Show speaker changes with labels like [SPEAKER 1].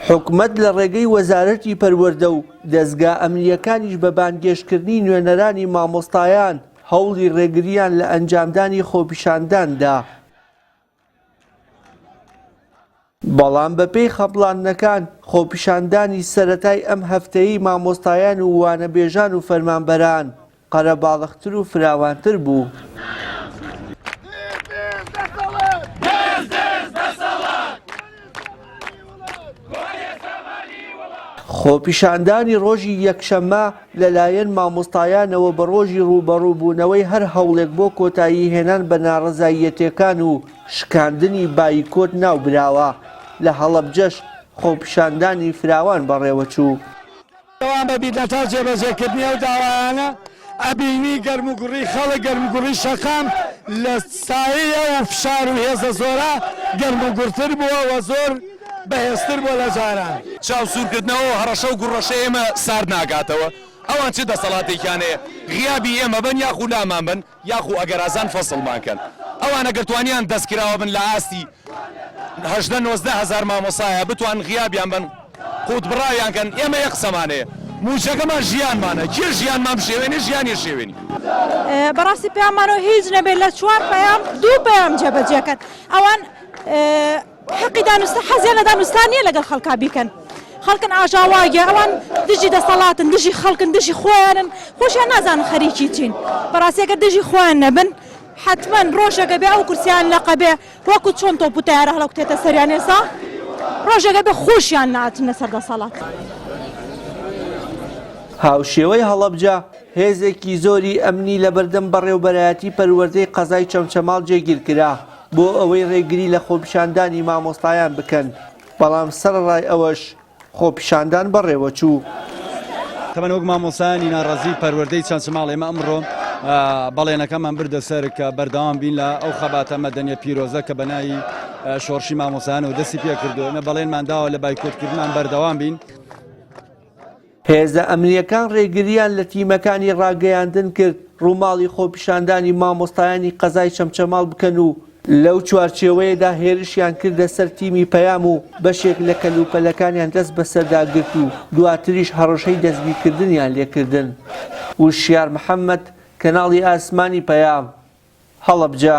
[SPEAKER 1] حکومەت لە ڕێگەی وەزارەتی پەروەردە و دەستگا ئەمنیەکانیش بە بانگێشکردنی نوێنەرانی مامۆستایان هەوڵی ڕێگریان لە ئەنجامدانی خۆپیشانداندا. بەڵام بەپێی خەپڵانەکان خۆپیشاندانی سەرەتای ئەم هەفتەیەی مامۆستایان و وانەبێژان و فەرمانبەران قەرەباڵغتر و فراوانتر بوو. خۆپیشاندانی ڕۆژی یەکشەممە لەلایەن مامۆستایانەوە بە ڕۆژی ڕوبەڕووبوونەوەی هەر هەوڵێک بۆ کۆتایی هێنان بە ناڕەزایەتیەکان و شکاندنی بایکۆت ناوبراوە. لە هەڵەبجەش خۆپیشاندانی فراوان بەڕێوەچوو.
[SPEAKER 2] ئەوان بە بیدەتا جێبەجێکردنی ئەو داوایانە ئەبینی گەرموگوڕی خەڵک گەرموگوڕی شەقام لە سایە و فشار و هێزە زۆرە گەرموگورتر بووە و زۆر بەهێزتر بۆ لە جاران.
[SPEAKER 3] چاوسورکردنەوە هەڕەشە و گوڕەشە ئێمە سارد ناگاتەوە. ئەوان چ دەسەڵاتێکیانەیە غیابی ئێمە بن یاخو لامان بن یاخو ئەگەرازان فەسڵمانکەن. ئەوان ئەگەر توانیان دەستکراوە بن لە ئاستی 19 هزار مامۆسایە بتوان غیابیان بن قوت بڕاویانکەن ئێمە یەک قسەمانەیە موچەکەمان ژیانمانە کێ ژیانمان بشێوێنێ ژیانی شێوێنی.
[SPEAKER 4] بەڕاستی پێیانمانەوە هیچ نەبێت لە 4 پەیام 2 پەیام جێبەجێکەن. ئەوان حەقی دانوستە حەزیان لە دانوستانیە لەگەڵ خەڵکا بیکەن. خەڵکن ئاژاواگە ئەوان دژی دەسەڵاتن دژی خەڵکن دژی خۆیانن خۆشیان نازانن خەریکی چین. بەڕاستی ئەگەر دژی خۆیان نەبن حتما ڕۆژێکە بێ ئەو کورسیان لەقەبێ وەکو چۆن تۆ پوتایارە هەڵەوتێتە سەریان ئێستا ڕۆژێکە بێ خۆشیان ناتنە سەر دەسەڵات.
[SPEAKER 1] هاوشێوەی هەڵەبجە هێزێکی زۆری ئەمنی لە بەردەم بەڕێوەبەرایەتی پەروەردەی قەزای چەمچەماڵ جێگیرکرا بۆ ئەوەی ڕێگری لە خۆپیشاندانی مامۆستایان بکەن. بەڵام سەرڕای ئەوەش خۆپیشاندان بەڕێوەچوو.
[SPEAKER 5] تەمەەن وەک مامۆسایانی ناڕەزی پەروەردەی چەمچەماڵ ئێمە ئەمڕۆ بەڵێنەکەمان بردە سەر کە بەردەوام بین لە ئەو خەباتە مەدەنیە پیرۆزە کە بەناوی شۆڕشی مامۆسایان و دەستی پێ کردووە. ئێمە بەڵێنمان داوە لە بایکۆتکردنمان بەردەوام بین.
[SPEAKER 1] هێزە ئەمنیەکان ڕێگریان لە تیمەکانی ڕاگەیاندن کرد ڕووماڵی خۆپیشاندانی مامۆستایانی قەزای چەمچەماڵ بکەن و لەو چوارچێوەیەدا هێرشیان کردە سەر تیمی پەیام و بەشێک لە کەلوپەلەکانیان دەست بەسەرداگرت و دواتریش هەڕەشەی دەستگیرکردنیان لێکردن. وشیار محەممەد کەناڵی ئاسمانی پەیام هەڵەبجە.